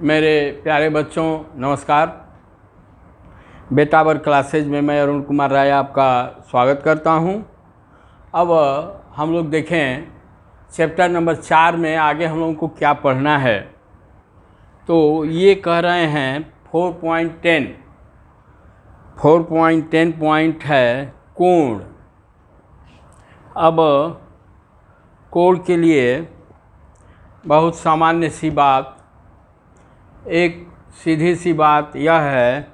मेरे प्यारे बच्चों नमस्कार। बेटावर क्लासेज में मैं अरुण कुमार राय आपका स्वागत करता हूं। अब हम लोग देखें चैप्टर नंबर 4 में आगे हम लोगों को क्या पढ़ना है। तो ये कह रहे हैं 4.10 पॉइंट है कोण। अब कोण के लिए बहुत सामान्य सी बात, एक सीधी सी बात यह है,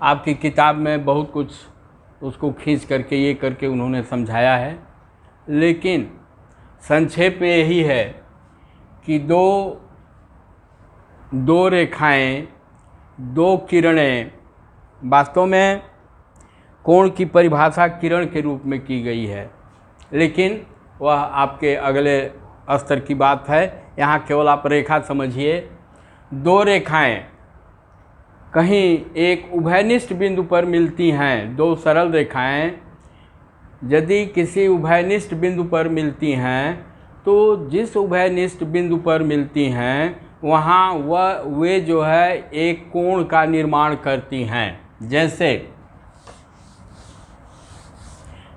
आपकी किताब में बहुत कुछ उसको खींच करके ये करके उन्होंने समझाया है, लेकिन संक्षेप में यही है कि दो रेखाएं, दो किरणें, वास्तव में कोण की परिभाषा किरण के रूप में की गई है, लेकिन वह आपके अगले स्तर की बात है। यहाँ केवल आप रेखा समझिए। दो रेखाएं कहीं एक उभयनिष्ठ बिंदु पर मिलती हैं, दो सरल रेखाएं यदि किसी उभयनिष्ठ बिंदु पर मिलती हैं तो जिस उभयनिष्ठ बिंदु पर मिलती हैं वहाँ वे जो है एक कोण का निर्माण करती हैं।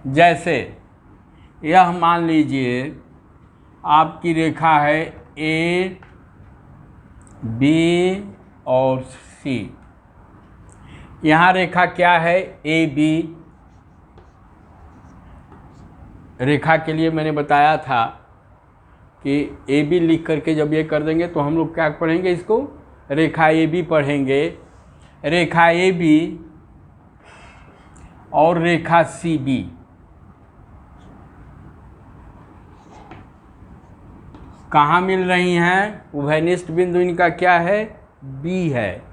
जैसे यह मान लीजिए आपकी रेखा है ए बी और सी। यहाँ रेखा क्या है? A B. रेखा के लिए मैंने बताया था कि ए बी लिख करके जब ये कर देंगे तो हम लोग क्या पढ़ेंगे, इसको रेखा ए बी पढ़ेंगे। रेखा ए बी और रेखा सी बी कहाँ मिल रही हैं? उभयनिष्ठ बिंदु इनका क्या है? बी है।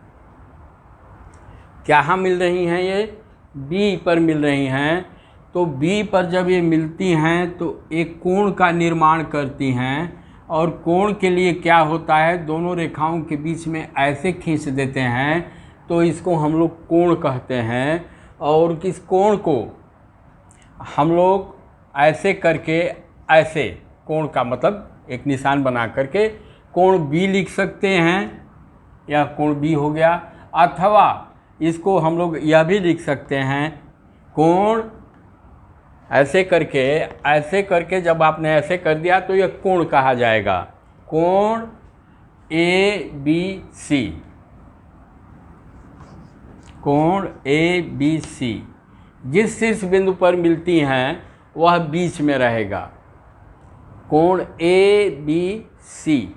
कहाँ मिल रही हैं? ये बी पर मिल रही हैं। तो बी पर जब ये मिलती हैं तो एक कोण का निर्माण करती हैं, और कोण के लिए क्या होता है, दोनों रेखाओं के बीच में ऐसे खींच देते हैं तो इसको हम लोग कोण कहते हैं। और किस कोण को हम लोग ऐसे करके, ऐसे कोण का मतलब एक निशान बना करके कोण बी लिख सकते हैं, यह कोण बी हो गया। अथवा इसको हम लोग यह भी लिख सकते हैं, कोण ऐसे करके जब आपने ऐसे कर दिया तो यह कोण कहा जाएगा, कोण ए बी सी। कोण ए बी सी जिस शीर्ष बिंदु पर मिलती हैं वह बीच में रहेगा, कोण ए बी सी।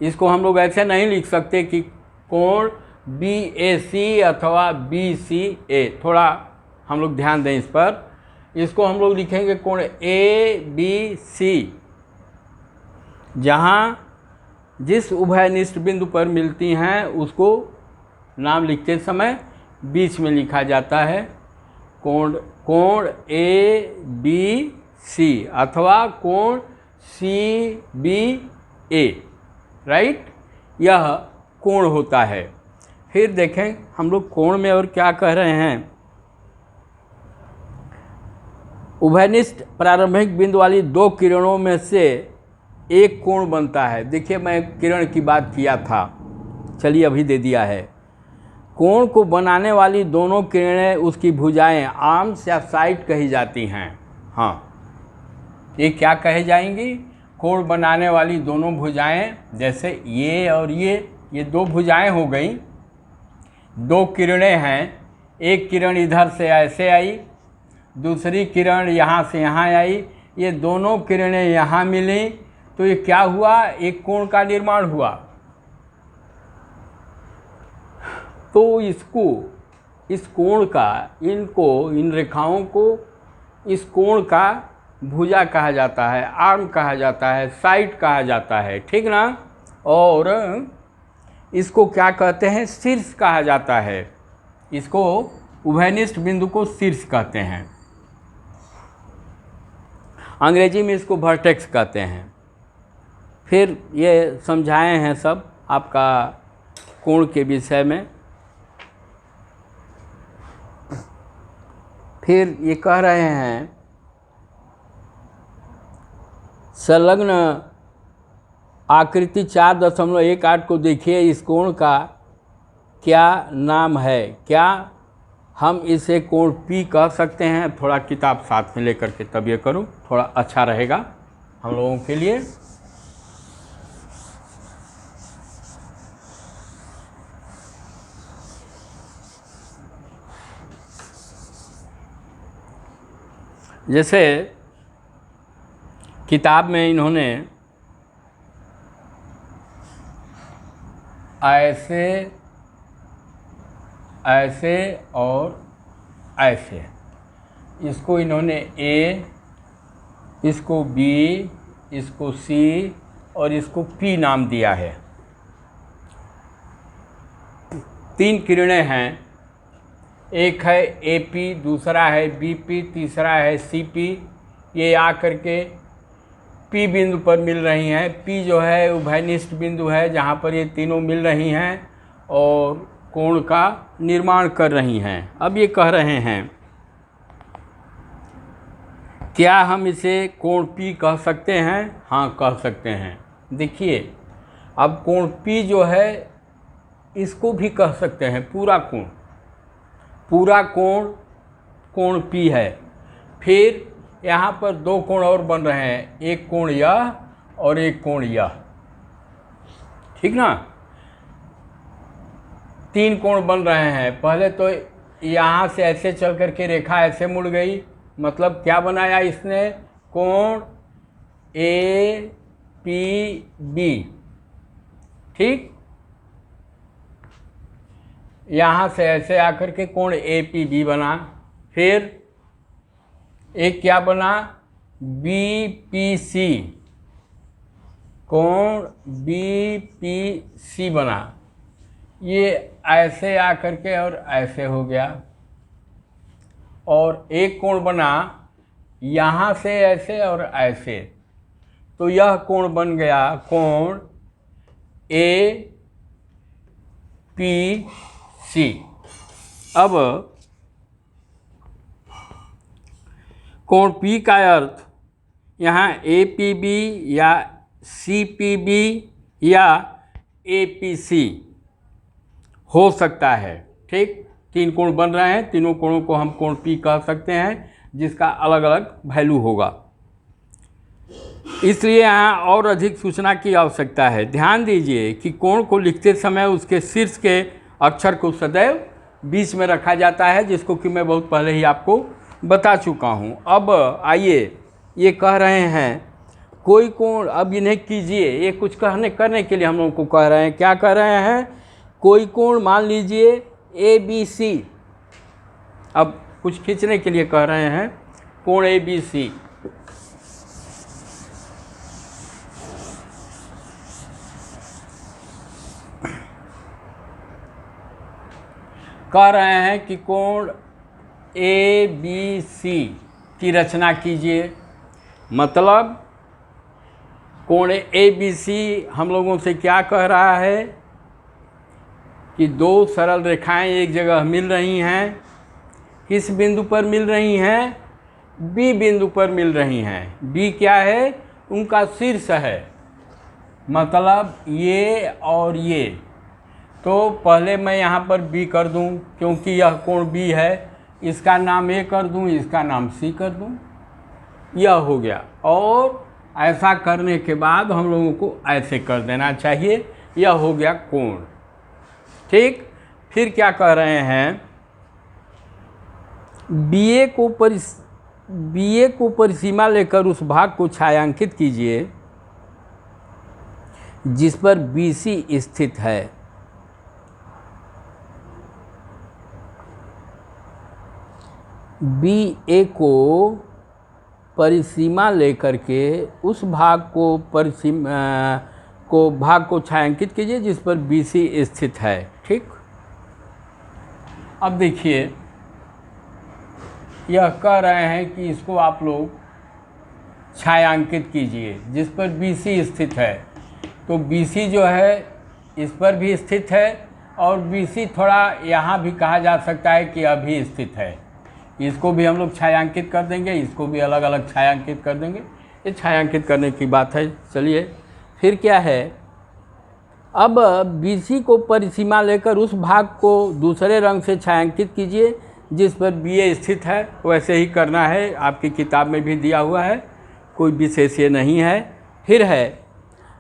इसको हम लोग ऐसे नहीं लिख सकते कि कोण बी ए सी अथवा बी सी ए, थोड़ा हम लोग ध्यान दें इस पर। इसको हम लोग लिखेंगे कोण ए बी सी, जहाँ जिस उभयनिष्ठ बिंदु पर मिलती हैं उसको नाम लिखते समय बीच में लिखा जाता है, कोण ए बी सी अथवा कोण सी बी ए, राइट। यह कोण होता है। फिर देखें हम लोग कोण में और क्या कह रहे हैं। उभयनिष्ठ प्रारंभिक बिंदु वाली दो किरणों में से एक कोण बनता है। देखिए मैं किरण की बात किया था, चलिए अभी दे दिया है। कोण को बनाने वाली दोनों किरणें उसकी भुजाएं आर्म्स या साइड कही जाती हैं। हाँ, ये क्या कहे जाएंगी? कोण बनाने वाली दोनों भुजाएं, जैसे ये और ये दो भुजाएं हो गई। दो किरणें हैं, एक किरण इधर से ऐसे आई, दूसरी किरण यहाँ से यहाँ आई, ये दोनों किरणें यहाँ मिली तो ये क्या हुआ? एक कोण का निर्माण हुआ। तो इसको, इस कोण का, इन रेखाओं को इस कोण का भुजा कहा जाता है, आर्म कहा जाता है, साइड कहा जाता है, ठीक ना। और इसको क्या कहते हैं? शीर्ष कहा जाता है। इसको उभयनिष्ठ बिंदु को शीर्ष कहते हैं। अंग्रेजी में इसको वर्टेक्स कहते हैं। फिर ये समझाए हैं सब आपका कोण के विषय में। फिर ये कह रहे हैं संलग्न आकृति 4.18 को देखिए, इस कोण का क्या नाम है? क्या हम इसे कोण P कह सकते हैं? थोड़ा किताब साथ में लेकर के तब ये करो, थोड़ा अच्छा रहेगा हम लोगों के लिए। जैसे किताब में इन्होंने ऐसे, ऐसे और ऐसे, इसको इन्होंने A, इसको B, इसको C और इसको P नाम दिया है। 3 किरणें हैं, एक है AP, दूसरा है BP, तीसरा है CP। ये आकर के P बिंदु पर मिल रही हैं। P जो है उभयनिष्ठ बिंदु है जहाँ पर ये तीनों मिल रही हैं और कोण का निर्माण कर रही हैं। अब ये कह रहे हैं क्या हम इसे कोण P कह सकते हैं? हाँ, कह सकते हैं। देखिए, अब कोण P जो है इसको भी कह सकते हैं पूरा कोण, पूरा कोण कोण P है। फिर यहाँ पर 2 कोण और बन रहे हैं, एक कोण यह और एक कोण यह, ठीक ना। 3 कोण बन रहे हैं। पहले तो यहाँ से ऐसे चल करके रेखा ऐसे मुड़ गई, मतलब क्या बनाया इसने? कोण APB, ठीक। यहाँ से ऐसे आकर के कोण APB बना। फिर एक क्या बना? BPC, कोण BPC बना। ये ऐसे आकर के और ऐसे हो गया। और एक कोण बना यहाँ से ऐसे और ऐसे, तो यह कोण बन गया कोण APC। अब कोण P का अर्थ यहाँ APB या CPB या APC हो सकता है, ठीक। 3 कोण बन रहे हैं, तीनों कोणों को हम कोण P कह सकते हैं, जिसका अलग अलग वैल्यू होगा। इसलिए यहाँ और अधिक सूचना की आवश्यकता है। ध्यान दीजिए कि कोण को लिखते समय उसके शीर्ष के अक्षर को सदैव बीच में रखा जाता है, जिसको कि मैं बहुत पहले ही आपको बता चुका हूँ। अब आइए, ये कह रहे हैं कोई कोण, अब इन्हें कीजिए, ये कुछ करने के लिए हम लोगों को कह रहे हैं। क्या कह रहे हैं? कोई कोण मान लीजिए ABC, अब कुछ खींचने के लिए कह रहे हैं कोण ABC। कह रहे हैं कि कोण ABC की रचना कीजिए। मतलब कोण ABC हम लोगों से क्या कह रहा है कि 2 सरल रेखाएं एक जगह मिल रही हैं। किस बिंदु पर मिल रही हैं? B बिंदु पर मिल रही हैं। B क्या है? उनका शीर्ष है, मतलब ये और ये। तो पहले मैं यहाँ पर B कर दूँ, क्योंकि यह कोण B है, इसका नाम A कर दूँ, इसका नाम C कर दूँ, यह हो गया। और ऐसा करने के बाद हम लोगों को ऐसे कर देना चाहिए, यह हो गया कोण, ठीक। फिर क्या कह रहे हैं? BA को परिसीमा लेकर उस भाग को छायांकित कीजिए जिस पर BC स्थित है। BA को परिसीमा लेकर के उस भाग को छायांकित कीजिए जिस पर BC स्थित है, ठीक। अब देखिए, यह कह रहे हैं कि इसको आप लोग छायांकित कीजिए जिस पर BC स्थित है। तो BC जो है इस पर भी स्थित है और BC थोड़ा यहाँ भी कहा जा सकता है कि अभी स्थित है। इसको भी हम लोग छायांकित कर देंगे, इसको भी अलग अलग छायांकित कर देंगे। ये छायांकित करने की बात है। चलिए फिर क्या है, अब BC को परिसीमा लेकर उस भाग को दूसरे रंग से छायांकित कीजिए जिस पर BA स्थित है। वैसे ही करना है, आपकी किताब में भी दिया हुआ है, कोई विशेष ये नहीं है। फिर है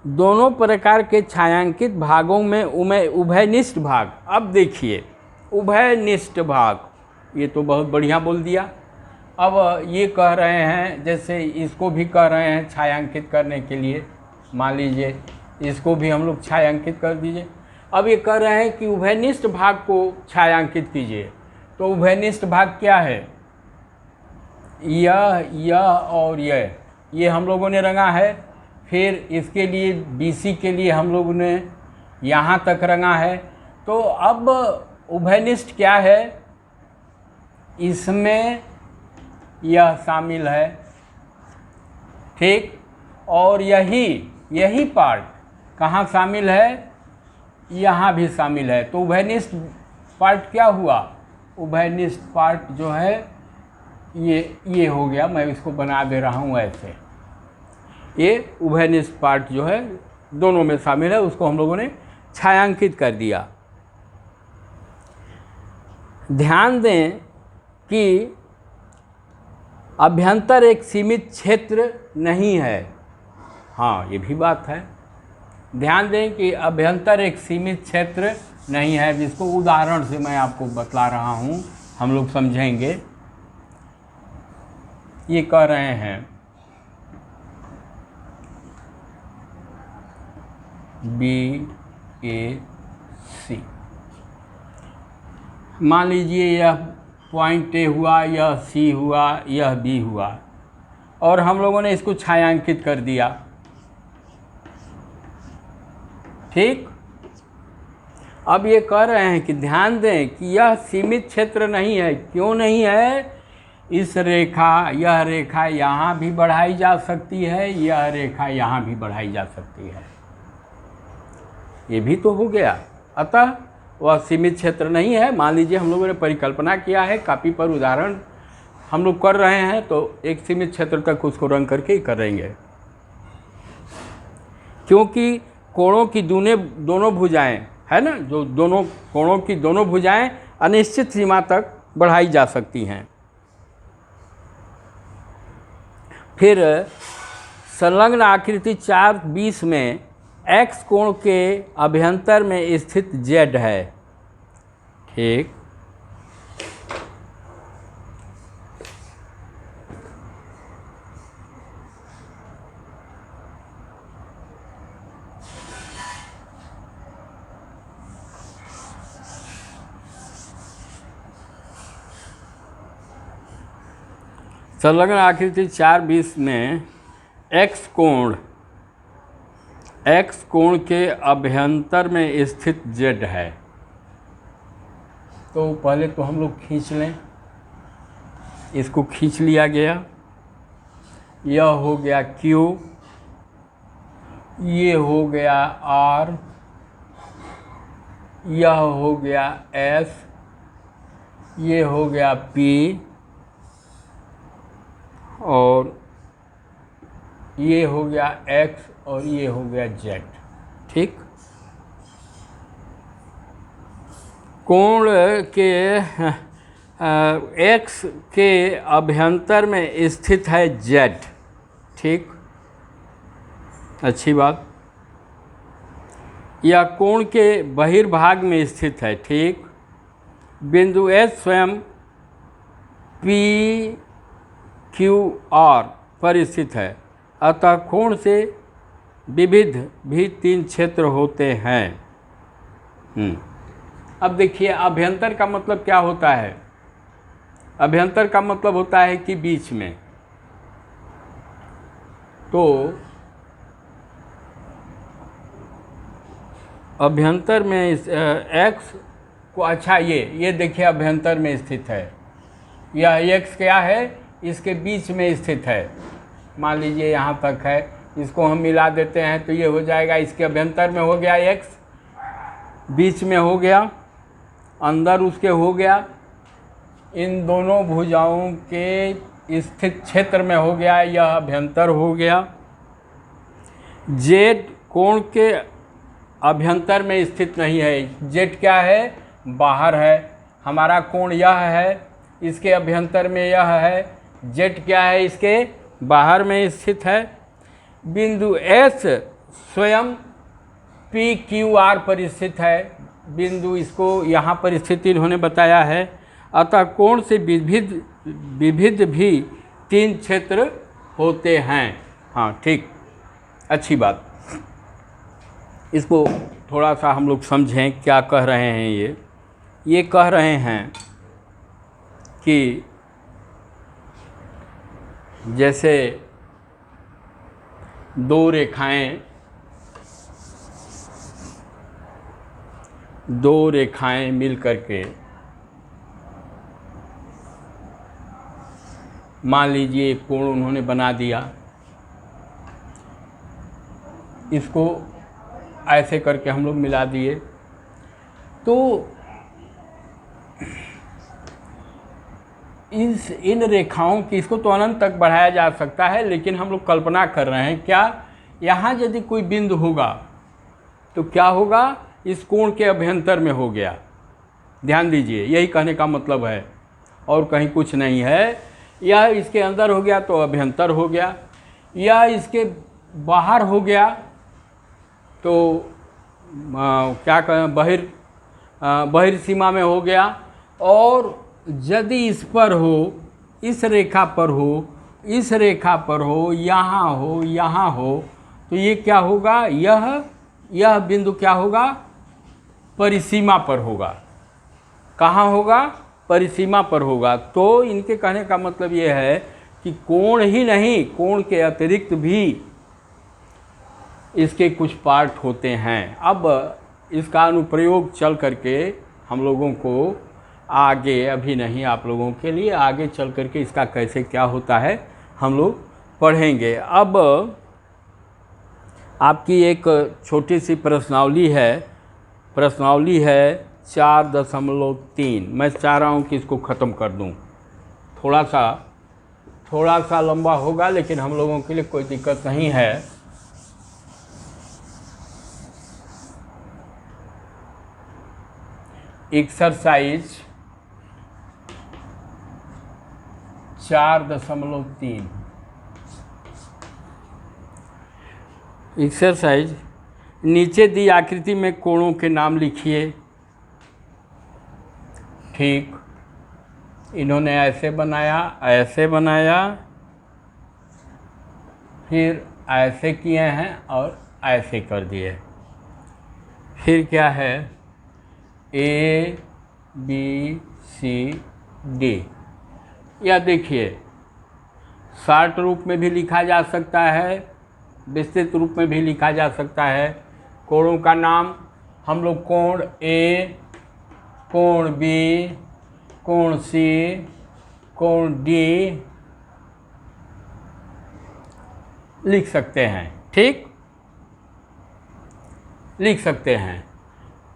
दोनों प्रकार के छायांकित भागों में उभयनिष्ठ भाग। अब देखिए उभयनिष्ठ भाग, ये तो बहुत बढ़िया बोल दिया। अब ये कह रहे हैं, जैसे इसको भी कह रहे हैं छायांकित करने के लिए, मान लीजिए इसको भी हम लोग छायांकित कर दीजिए। अब ये कह रहे हैं कि उभयनिष्ठ भाग को छायांकित कीजिए, तो उभयनिष्ठ भाग क्या है, यह और ये हम लोगों ने रंगा है। फिर इसके लिए BC के लिए हम लोगों ने यहाँ तक रंगा है। तो अब उभयनिष्ठ क्या है, इसमें यह शामिल है, ठीक। और यही पार्ट कहाँ शामिल है, यहाँ भी शामिल है। तो उभयनिष्ठ पार्ट क्या हुआ, उभयनिष्ठ पार्ट जो है ये हो गया। मैं इसको बना दे रहा हूँ ऐसे, ये उभयनिष्ठ पार्ट जो है दोनों में शामिल है, उसको हम लोगों ने छायांकित कर दिया। ध्यान दें कि अभ्यंतर एक सीमित क्षेत्र नहीं है। हाँ, ये भी बात है। ध्यान दें कि अभ्यंतर एक सीमित क्षेत्र नहीं है, जिसको उदाहरण से मैं आपको बतला रहा हूँ, हम लोग समझेंगे। ये कह रहे हैं BAC, मान लीजिए यह पॉइंट A हुआ, यह C हुआ, यह B हुआ, और हम लोगों ने इसको छायांकित कर दिया, ठीक। अब ये कह रहे हैं कि ध्यान दें कि यह सीमित क्षेत्र नहीं है। क्यों नहीं है, इस रेखा, यह रेखा यहाँ भी बढ़ाई जा सकती है, यह रेखा यहाँ भी बढ़ाई जा सकती है, ये भी तो हो गया। अतः वह सीमित क्षेत्र नहीं है। मान लीजिए हम लोगों ने परिकल्पना किया है, कॉपी पर उदाहरण हम लोग कर रहे हैं, तो एक सीमित क्षेत्र तक उसको रंग करके ही करेंगे, क्योंकि कोणों की दोनों भुजाएं है ना, जो दोनों कोणों की दोनों भुजाएं अनिश्चित सीमा तक बढ़ाई जा सकती हैं। फिर संलग्न आकृति 4:20 में X कोण के अभ्यंतर में स्थित Z है, ठीक। संलग्न आकृति 4:20 में X कोण के अभ्यंतर में स्थित Z है। तो पहले तो हम लोग खींच लें, इसको खींच लिया गया। यह हो गया Q, ये हो गया R, यह हो गया S, ये हो गया P, और ये हो गया X, और ये हो गया Z, ठीक। कोण के X के अभ्यंतर में स्थित है Z, ठीक, अच्छी बात। यह कोण के बहिर्भाग में स्थित है, ठीक। बिंदु S स्वयं PQR पर स्थित है, अतः कोण से विविध भी 3 क्षेत्र होते हैं। अब देखिए अभ्यंतर का मतलब क्या होता है, अभ्यंतर का मतलब होता है कि बीच में। तो अभ्यंतर में X को, अच्छा ये देखिए अभ्यंतर में स्थित है, यह X क्या है, इसके बीच में स्थित है। मान लीजिए यहाँ तक है, इसको हम मिला देते हैं तो ये हो जाएगा, इसके अभ्यंतर में हो गया X, बीच में हो गया, अंदर उसके हो गया, इन दोनों भुजाओं के स्थित क्षेत्र में हो गया, यह अभ्यंतर हो गया। Z कोण के अभ्यंतर में स्थित नहीं है। जेड क्या है? बाहर है। हमारा कोण यह है, इसके अभ्यंतर में यह है। जेड क्या है? इसके बाहर में स्थित है। बिंदु एस स्वयं पी क्यू आर पर स्थित है। बिंदु इसको यहाँ पर स्थित इन्होंने बताया है। अतः कोण से विविध भी 3 क्षेत्र होते हैं। हाँ ठीक, अच्छी बात। इसको थोड़ा सा हम लोग समझें क्या कह रहे हैं। ये कह रहे हैं कि जैसे दो रेखाएं मिल करके, मान लीजिए एक कोण उन्होंने बना दिया, इसको ऐसे करके हम लोग मिला दिए, तो इन रेखाओं की, इसको तो अनंत तक बढ़ाया जा सकता है, लेकिन हम लोग कल्पना कर रहे हैं क्या, यहाँ यदि कोई बिंदु होगा तो क्या होगा? इस कोण के अभ्यंतर में हो गया। ध्यान दीजिए, यही कहने का मतलब है, और कहीं कुछ नहीं है। या इसके अंदर हो गया तो अभ्यंतर हो गया, या इसके बाहर हो गया तो क्या कहें, बहिर्सीमा में हो गया। और यदि इस पर हो, इस रेखा पर हो, इस रेखा पर हो, यहाँ हो, तो ये क्या होगा? यह बिंदु क्या होगा? परिसीमा पर होगा। कहाँ होगा? परिसीमा पर होगा। तो इनके कहने का मतलब ये है कि कोण ही नहीं, कोण के अतिरिक्त भी इसके कुछ पार्ट होते हैं। अब इसका अनुप्रयोग चल करके हम लोगों को आगे, अभी नहीं, आप लोगों के लिए आगे चल करके इसका कैसे क्या होता है हम लोग पढ़ेंगे। अब आपकी एक छोटी सी प्रश्नावली है 4.3। मैं चाह रहा हूँ कि इसको ख़त्म कर दूँ। थोड़ा सा लंबा होगा, लेकिन हम लोगों के लिए कोई दिक्कत नहीं है। एक्सरसाइज 4.3। एक्सरसाइज, नीचे दी आकृति में कोणों के नाम लिखिए। ठीक, इन्होंने ऐसे बनाया, फिर ऐसे किए हैं और ऐसे कर दिए। फिर क्या है? A B C D। या देखिए, शॉर्ट रूप में भी लिखा जा सकता है, विस्तृत रूप में भी लिखा जा सकता है। कोणों का नाम हम लोग कोण A, कोण B, कोण C, कोण D लिख सकते हैं। ठीक, लिख सकते हैं।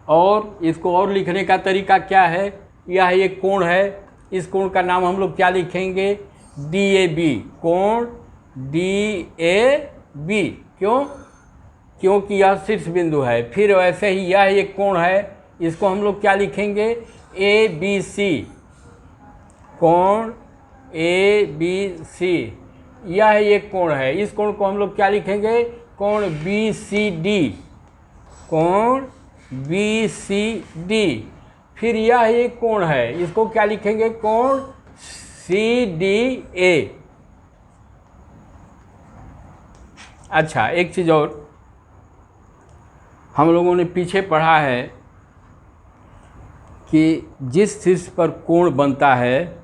और इसको और लिखने का तरीका क्या है? यह एक कोण है, इस कोण का नाम हम लोग क्या लिखेंगे? DAB। कोण DAB। क्यों? क्योंकि यह शीर्ष बिंदु है। फिर वैसे ही यह एक कोण है, इसको हम लोग क्या लिखेंगे? ABC। कोण ABC। यह एक कोण है, इस कोण को हम लोग क्या लिखेंगे? कोण BCD। कोण BCD। फिर यह एक कोण है, इसको क्या लिखेंगे? कोण CDA। अच्छा, एक चीज़ और हम लोगों ने पीछे पढ़ा है कि जिस शीर्ष पर कोण बनता है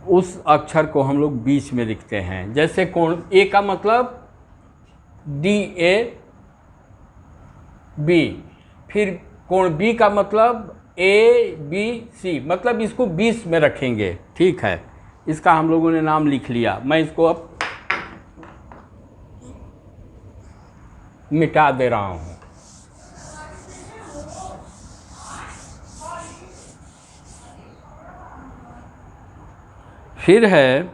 उस अक्षर को हम लोग बीच में लिखते हैं। जैसे कोण A का मतलब DAB। फिर कोण B का मतलब ABC, मतलब इसको 20 में रखेंगे। ठीक है, इसका हम लोगों ने नाम लिख लिया। मैं इसको अब मिटा दे रहा हूँ। फिर है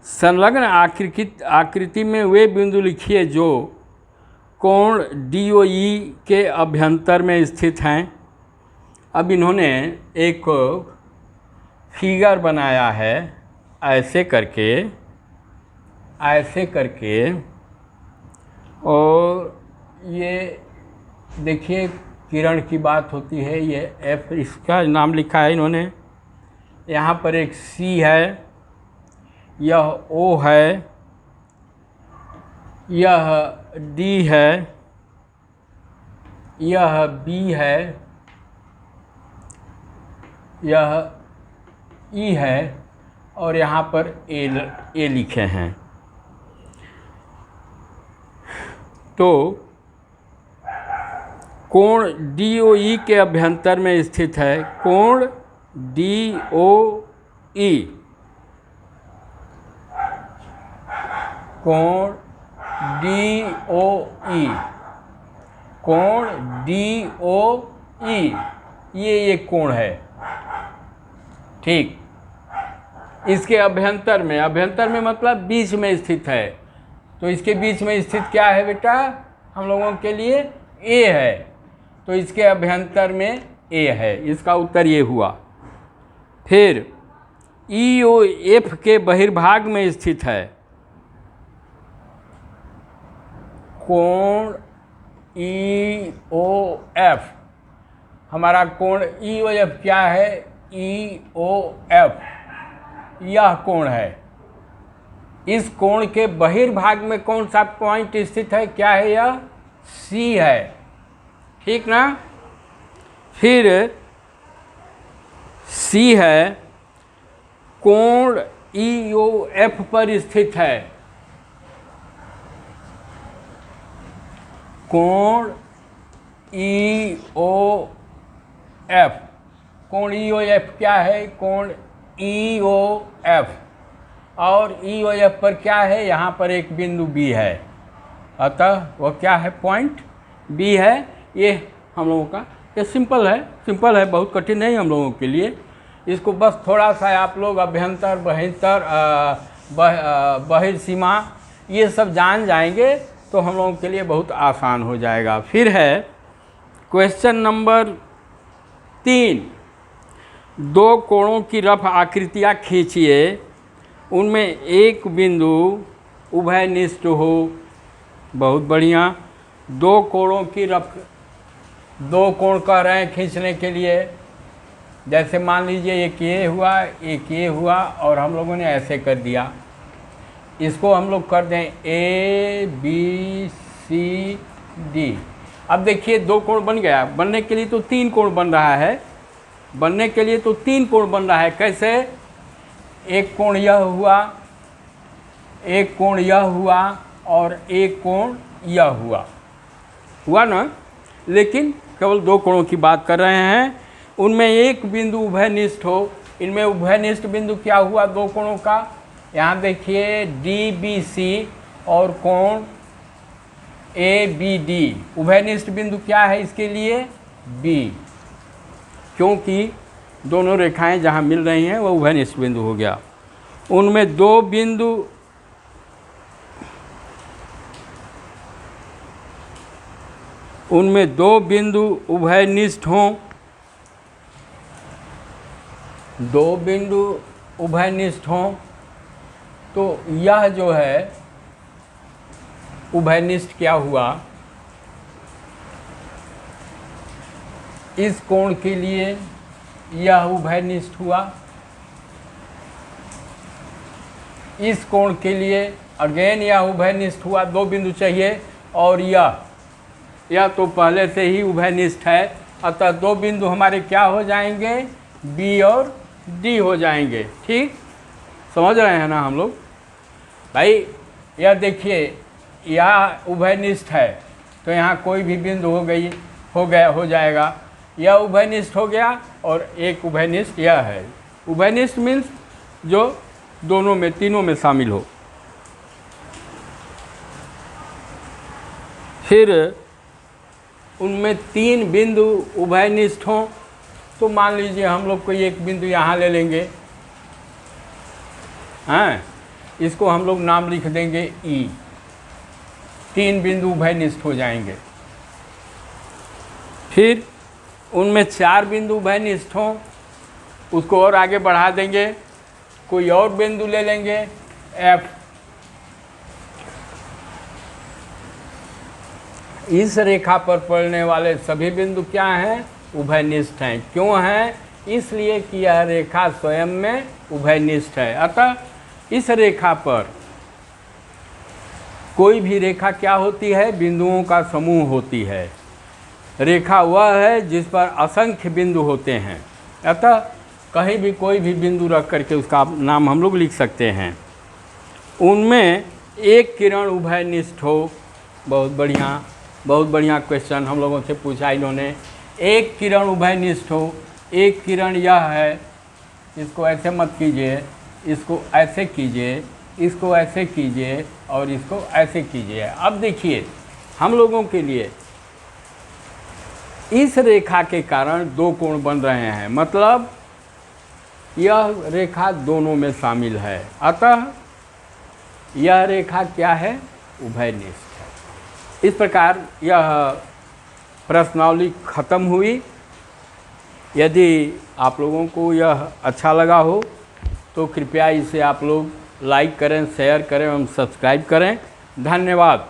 संलग्न आकृति में वे बिंदु लिखिए जो कोण DOE के अभ्यंतर में स्थित हैं। अब इन्होंने एक फिगर बनाया है ऐसे करके और ये देखिए किरण की बात होती है, ये F इसका नाम लिखा है इन्होंने, यहाँ पर एक C है, यह O है, यह D है, यह B है, यह E है और यहाँ पर A लिखे हैं। तो कोण DOE के अभ्यंतर में स्थित है। कोण DOE, कोण DOE, कोण DOE, ये कोण है, ठीक। इसके अभ्यंतर में मतलब बीच में स्थित है। तो इसके बीच में स्थित क्या है बेटा, हम लोगों के लिए A है, तो इसके अभ्यंतर में A है। इसका उत्तर ये हुआ। फिर EOF के बहिर्भाग में स्थित है। कोण EOF, हमारा कोण EOF क्या है, EOF यह कोण है। इस कोण के बहिर्भाग में कौन सा पॉइंट स्थित है, क्या है यह, C है, ठीक ना। फिर C है, कोण EOF पर स्थित है। कोण EOF, कोण EOF क्या है, कोण EOF, और EOF पर क्या है, यहाँ पर एक बिंदु B है, अतः वह क्या है, पॉइंट B है। ये हम लोगों का ये सिंपल है, बहुत कठिन नहीं हम लोगों के लिए। इसको बस थोड़ा सा आप लोग अभ्यंतर बहिर्सीमा ये सब जान जाएंगे तो हम लोगों के लिए बहुत आसान हो जाएगा। फिर है क्वेश्चन नंबर 3, दो कोणों की रफ आकृतियाँ खींचिए, उनमें एक बिंदु उभयनिष्ठ हो। बहुत बढ़िया। दो कोणों की रफ, दो कोण कह रहे हैं खींचने के लिए। जैसे मान लीजिए एक ये हुआ, एक ये हुआ और हम लोगों ने ऐसे कर दिया। इसको हम लोग कर दें ABCD। अब देखिए दो कोण बन गया। बनने के लिए तो तीन कोण बन रहा है, कैसे, एक कोण यह हुआ, एक कोण यह हुआ और एक कोण यह हुआ ना। लेकिन केवल दो कोणों की बात कर रहे हैं, उनमें एक बिंदु उभयनिष्ठ हो। इनमें उभयनिष्ठ बिंदु क्या हुआ दो कोणों का, यहाँ देखिए DBC और कोण ABD। उभयनिष्ठ बिंदु क्या है इसके लिए, B, क्योंकि दोनों रेखाएं जहाँ मिल रही हैं वह उभयनिष्ठ बिंदु हो गया। उनमें दो बिंदु उभयनिष्ठ हों, दो बिंदु उभयनिष्ठ हों, तो यह जो है उभयनिष्ठ क्या हुआ, इस कोण के लिए यह उभयनिष्ठ हुआ, इस कोण के लिए अगेन यह उभयनिष्ठ हुआ। दो बिंदु चाहिए और यह तो पहले से ही उभयनिष्ठ है, अतः दो बिंदु हमारे क्या हो जाएंगे, B और D हो जाएंगे। ठीक, समझ रहे हैं ना हम लोग भाई। यह देखिए यह उभयनिष्ठ है तो यहाँ कोई भी बिंदु हो जाएगा। यह उभयनिष्ठ हो गया और एक उभयनिष्ठ यह है। उभयनिष्ठ मीन्स जो दोनों में, तीनों में शामिल हो। फिर उनमें तीन बिंदु उभयनिष्ठ हों, तो मान लीजिए हम लोग कोई एक बिंदु यहाँ ले लेंगे, हाँ, इसको हम लोग नाम लिख देंगे E। 3 बिंदु उभयनिष्ठ हो जाएंगे। फिर उनमें 4 बिंदु उभयनिष्ठ हों, उसको और आगे बढ़ा देंगे, कोई और बिंदु ले लेंगे F। इस रेखा पर पड़ने वाले सभी बिंदु क्या हैं? उभयनिष्ठ हैं। क्यों हैं? इसलिए कि यह रेखा स्वयं में उभयनिष्ठ है। अतः इस रेखा पर कोई भी रेखा क्या होती है? बिंदुओं का समूह होती है। रेखा वह है जिस पर असंख्य बिंदु होते हैं। अतः कहीं भी कोई भी बिंदु रख करके उसका नाम हम लोग लिख सकते हैं। उनमें एक किरण उभयनिष्ठ हो। बहुत बढ़िया क्वेश्चन हम लोगों से पूछा इन्होंने। एक किरण उभयनिष्ठ हो। एक किरण यह है, इसको ऐसे मत कीजिए, इसको ऐसे कीजिए, इसको ऐसे कीजिए और इसको ऐसे कीजिए। अब देखिए हम लोगों के लिए इस रेखा के कारण 2 कोण बन रहे हैं, मतलब यह रेखा दोनों में शामिल है। अतः यह रेखा क्या है? उभयनिष्ठ है। इस प्रकार यह प्रश्नावली खत्म हुई। यदि आप लोगों को यह अच्छा लगा हो तो कृपया इसे आप लोग लाइक करें, शेयर करें एवं सब्सक्राइब करें। धन्यवाद।